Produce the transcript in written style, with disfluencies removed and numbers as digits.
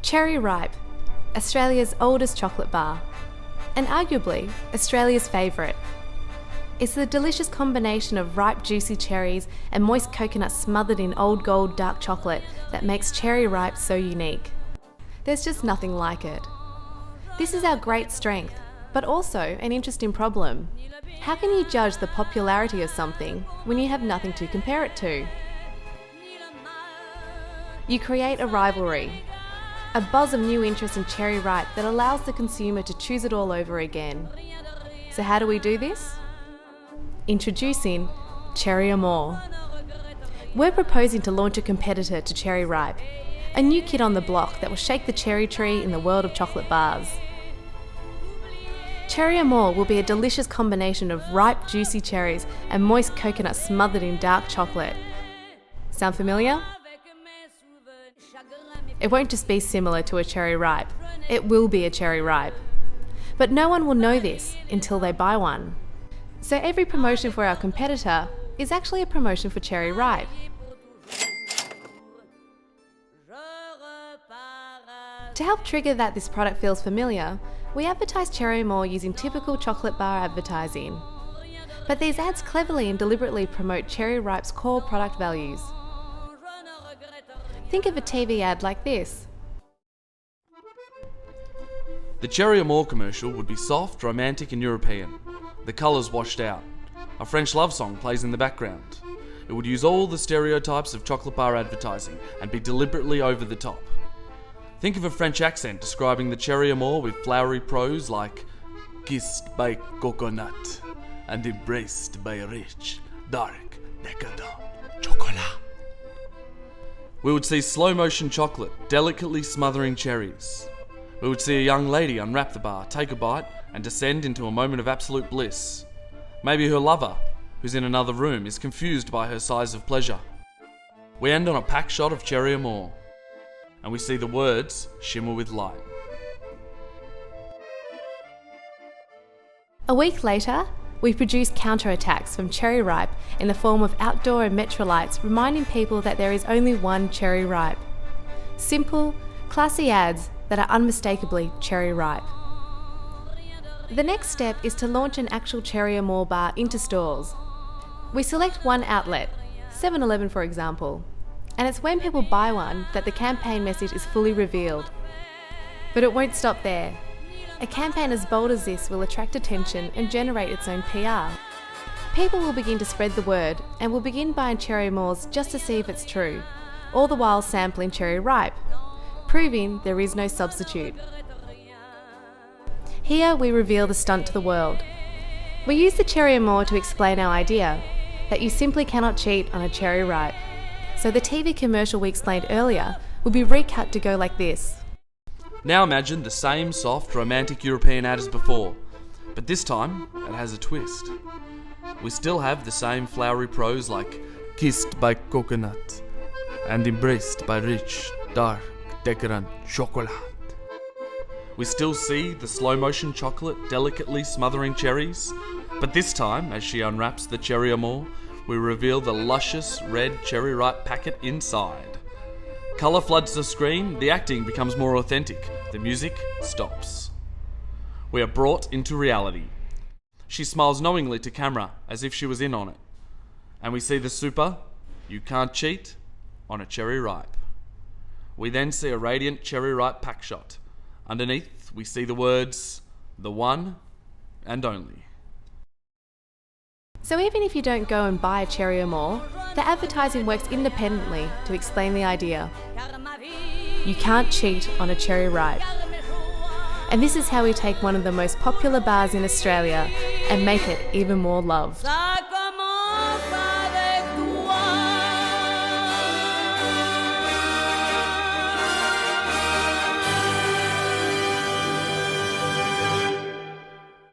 Cherry Ripe, Australia's oldest chocolate bar, and arguably Australia's favourite. It's the delicious combination of ripe juicy cherries and moist coconut smothered in old gold dark chocolate that makes Cherry Ripe so unique. There's just nothing like it. This is our great strength, but also an interesting problem. How can you judge the popularity of something when you have nothing to compare it to? You create a rivalry, a buzz of new interest in Cherry Ripe that allows the consumer to choose it all over again. So how do we do this? Introducing Cherry Amour. We're proposing to launch a competitor to Cherry Ripe, a new kid on the block that will shake the cherry tree in the world of chocolate bars. Cherry Amour will be a delicious combination of ripe, juicy cherries and moist coconut smothered in dark chocolate. Sound familiar? It won't just be similar to a Cherry Ripe, it will be a Cherry Ripe. But no one will know this until they buy one. So every promotion for our competitor is actually a promotion for Cherry Ripe. To help trigger that this product feels familiar, we advertise Cherry Amour using typical chocolate bar advertising. But these ads cleverly and deliberately promote Cherry Ripe's core product values. Think of a TV ad like this. The Cherry Amour commercial would be soft, romantic and European. The colours washed out. A French love song plays in the background. It would use all the stereotypes of chocolate bar advertising and be deliberately over the top. Think of a French accent describing the Cherry Amour with flowery prose like kissed by coconut and embraced by rich, dark, decadent chocolat. We would see slow motion chocolate delicately smothering cherries. We would see a young lady unwrap the bar, take a bite, and descend into a moment of absolute bliss. Maybe her lover, who's in another room, is confused by her sighs of pleasure. We end on a pack shot of Cherry Amour, and we see the words shimmer with light. A week later, we produce counterattacks from Cherry Ripe in the form of outdoor and metro lights reminding people that there is only one Cherry Ripe. Simple, classy ads that are unmistakably Cherry Ripe. The next step is to launch an actual Cherry Amour bar into stores. We select one outlet, 7-Eleven for example, and it's when people buy one that the campaign message is fully revealed. But it won't stop there. A campaign as bold as this will attract attention and generate its own PR. People will begin to spread the word and will begin buying Cherry Amours just to see if it's true, all the while sampling Cherry Ripe, proving there is no substitute. Here we reveal the stunt to the world. We use the Cherry Amour to explain our idea, that you simply cannot cheat on a Cherry Ripe. So the TV commercial we explained earlier will be recut to go like this. Now imagine the same soft, romantic European ad as before, but this time it has a twist. We still have the same flowery prose like kissed by coconut and embraced by rich, dark, decadent chocolat. We still see the slow motion chocolate delicately smothering cherries, but this time, as she unwraps the Cherry Amour, we reveal the luscious red Cherry Ripe packet inside. Colour floods the screen, the acting becomes more authentic, the music stops. We are brought into reality. She smiles knowingly to camera as if she was in on it. And we see the super, you can't cheat, on a Cherry Ripe. We then see a radiant Cherry Ripe pack shot. Underneath, we see the words, the one and only. So even if you don't go and buy a Cherry Amour, the advertising works independently to explain the idea. You can't cheat on a Cherry Ripe. And this is how we take one of the most popular bars in Australia and make it even more loved.